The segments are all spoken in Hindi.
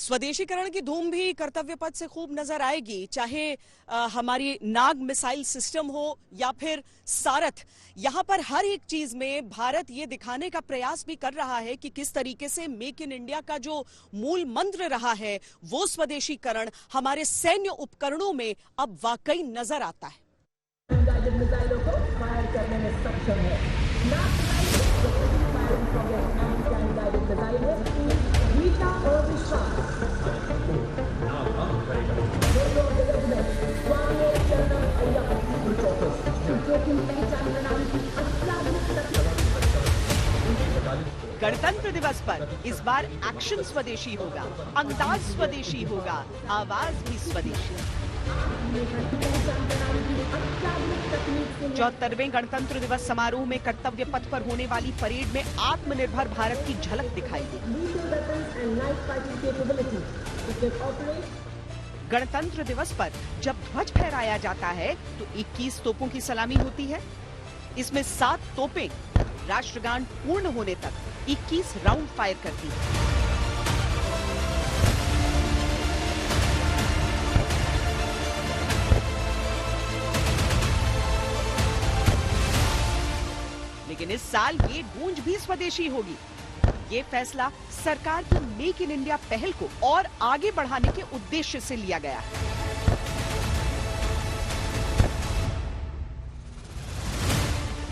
स्वदेशीकरण की धूम भी कर्तव्य पथ से खूब नजर आएगी, चाहे हमारी नाग मिसाइल सिस्टम हो या फिर सारथ। यहां पर हर एक चीज में भारत ये दिखाने का प्रयास भी कर रहा है कि किस तरीके से मेक इन इंडिया का जो मूल मंत्र रहा है वो स्वदेशीकरण हमारे सैन्य उपकरणों में अब वाकई नजर आता है। मिसाइलों को फायर करने में सक्षम है। गणतंत्र दिवस पर इस बार एक्शन स्वदेशी होगा, अंदाज स्वदेशी होगा, आवाज भी स्वदेशी। 74वें गणतंत्र दिवस समारोह में कर्तव्य पथ पर होने वाली परेड में आत्मनिर्भर भारत की झलक दिखाई देगी। गणतंत्र दिवस पर जब ध्वज फहराया जाता है तो 21 तोपों की सलामी होती है। इसमें 7 तोपें राष्ट्रगान पूर्ण होने तक 21 राउंड फायर करती है। लेकिन इस साल ये गूंज भी स्वदेशी होगी। ये फैसला सरकार की मेक इन इंडिया पहल को और आगे बढ़ाने के उद्देश्य से लिया गया है।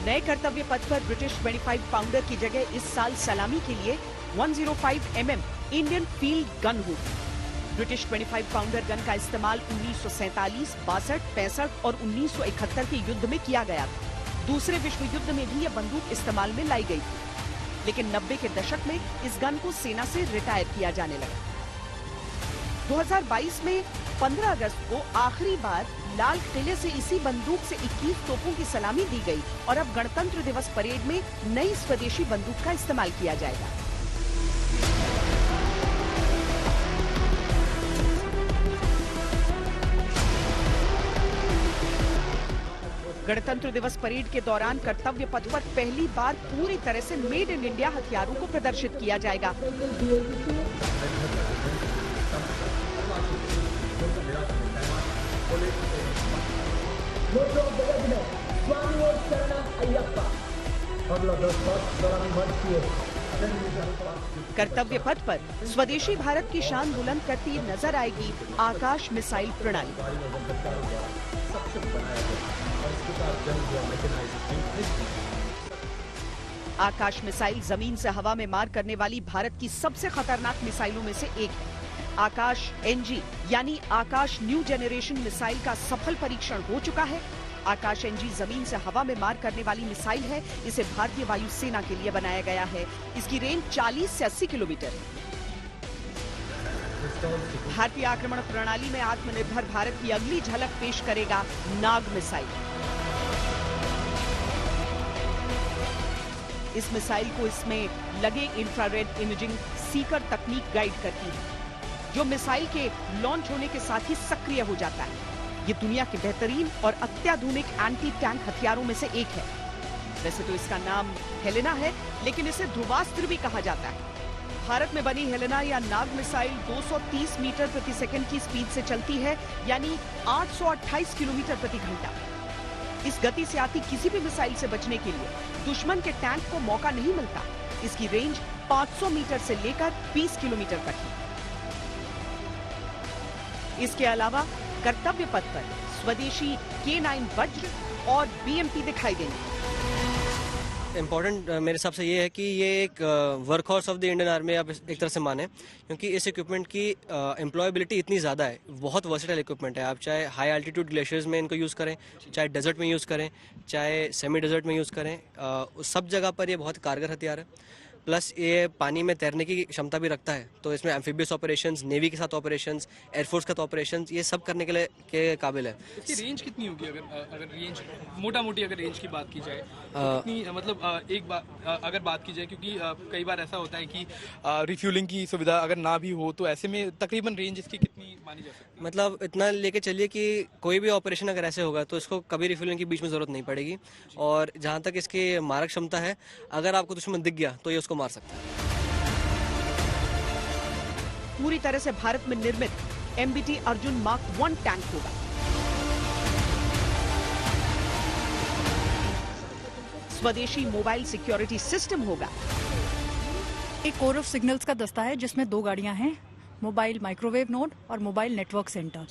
नए कर्तव्य पथ पर ब्रिटिश 25 पाउंडर की जगह इस साल सलामी के लिए 105 mm इंडियन फील्ड गन होगी। ब्रिटिश 25 पाउंडर गन का इस्तेमाल 1947, 62, 65 और 1971 के युद्ध में किया गया था। दूसरे विश्व युद्ध में भी यह बंदूक इस्तेमाल में लाई गई थी, लेकिन 90 के दशक में इस गन को सेना से रिटायर किया जाने लगा। 2022 में 15 अगस्त को आखिरी बार लाल किले से इसी बंदूक से 21 तोपों की सलामी दी गई और अब गणतंत्र दिवस परेड में नई स्वदेशी बंदूक का इस्तेमाल किया जाएगा। गणतंत्र दिवस परेड के दौरान कर्तव्य पथ पर पहली बार पूरी तरह से मेड इन इंडिया हथियारों को प्रदर्शित किया जाएगा। कर्तव्य पथ पर स्वदेशी भारत की शान बुलंद करती नजर आएगी आकाश मिसाइल प्रणाली। आकाश मिसाइल जमीन से हवा में मार करने वाली भारत की सबसे खतरनाक मिसाइलों में से एक है। आकाश एनजी यानी आकाश न्यू जनरेशन मिसाइल का सफल परीक्षण हो चुका है। आकाश एनजी जमीन से हवा में मार करने वाली मिसाइल है। इसे भारतीय वायुसेना के लिए बनाया गया है। इसकी रेंज 40 से 80 किलोमीटर है। भारतीय आक्रमण प्रणाली में आत्मनिर्भर भारत की अगली झलक पेश करेगा नाग मिसाइल। इस मिसाइल को इसमें लगे इंफ्रारेड इमेजिंग सीकर तकनीक गाइड करती है, जो मिसाइल के लॉन्च होने के साथ ही सक्रिय हो जाता है। ये दुनिया के बेहतरीन और अत्याधुनिक एंटी टैंक हथियारों में से एक है। वैसे तो इसका नाम हेलेना है, लेकिन इसे ध्रुवास्त्र भी कहा जाता है। भारत में बनी हेलेना या नाग मिसाइल 230 मीटर प्रति सेकंड की स्पीड से चलती है, यानी 828 किलोमीटर प्रति घंटा। इस गति से आती किसी भी मिसाइल से बचने के लिए दुश्मन के टैंक को मौका नहीं मिलता। इसकी रेंज 500 मीटर से लेकर 20 किलोमीटर तक है। इसके अलावा कर्तव्य पथ पर स्वदेशी K9 वज्र और BMP दिखाई देंगे। इम्पॉर्टेंट मेरे हिसाब से ये है कि ये एक work horse of the Indian army आप एक तरह से माने, क्योंकि इस इक्विपमेंट की एम्प्लॉयबिलिटी इतनी ज़्यादा है। बहुत वर्सेटाइल इक्विपमेंट है। आप चाहे हाई एल्टीट्यूड ग्लेशियर्स में इनको यूज़ करें, चाहे डेजर्ट में यूज़ करें, चाहे सेमी डेजर्ट में यूज़ करें, सब जगह पर ये बहुत कारगर हथियार है। प्लस ये पानी में तैरने की क्षमता भी रखता है, तो इसमें एम्फीबियस ऑपरेशंस, नेवी के साथ ऑपरेशंस, एयरफोर्स के साथ ऑपरेशंस, ये सब करने के लिए के काबिल है। इसकी रेंज कितनी होगी अगर रेंज मोटा मोटी अगर रेंज की बात की जाए तो कितनी, मतलब एक बार अगर बात की जाए, क्योंकि कई बार ऐसा होता है कि रिफ्यूलिंग की सुविधा अगर ना भी हो, तो ऐसे में तकरीबन रेंज इसकी कितनी मानी जा सकती है? मतलब इतना लेके चलिए कि कोई भी ऑपरेशन अगर ऐसे होगा तो इसको कभी रिफ्यूलिंग की बीच में जरूरत नहीं पड़ेगी। और जहाँ तक इसकी मारक क्षमता है, अगर आपको दुश्मन दिख गया तो ये उसको मार सकता है। पूरी तरह से भारत में निर्मित MBT अर्जुन मार्क 1 टैंक होगा। स्वदेशी मोबाइल सिक्योरिटी सिस्टम होगा। एक कोर ऑफ सिग्नल्स का दस्ता है जिसमें 2 गाड़ियां हैं, मोबाइल माइक्रोवेव नोड और मोबाइल नेटवर्क सेंटर।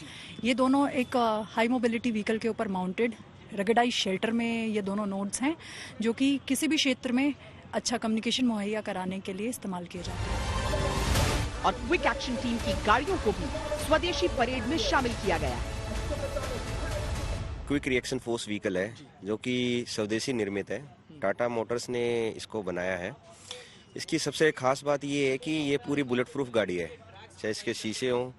ये दोनों एक हाई मोबिलिटी व्हीकल के ऊपर माउंटेड रगडाइज शेल्टर में ये दोनों नोड्स हैं, जो कि किसी भी क्षेत्र में अच्छा कम्युनिकेशन मुहैया कराने के लिए इस्तेमाल किए जाते हैं। और क्विक एक्शन टीम की गाड़ियों को भी स्वदेशी परेड में शामिल किया गया है। क्विक रिएक्शन फोर्स व्हीकल है जो कि स्वदेशी निर्मित है। टाटा मोटर्स ने इसको बनाया है। इसकी सबसे खास बात ये है कि ये पूरी बुलेट प्रूफ गाड़ी है, चाहे इसके शीशे हों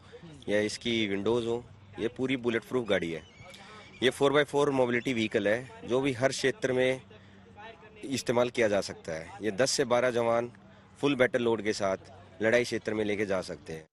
या इसकी विंडोज़ हो, ये पूरी बुलेट प्रूफ गाड़ी है। ये 4x4 मोबिलिटी व्हीकल है जो भी हर क्षेत्र में इस्तेमाल किया जा सकता है। ये 10 से 12 जवान फुल बैटल लोड के साथ लड़ाई क्षेत्र में लेके जा सकते हैं।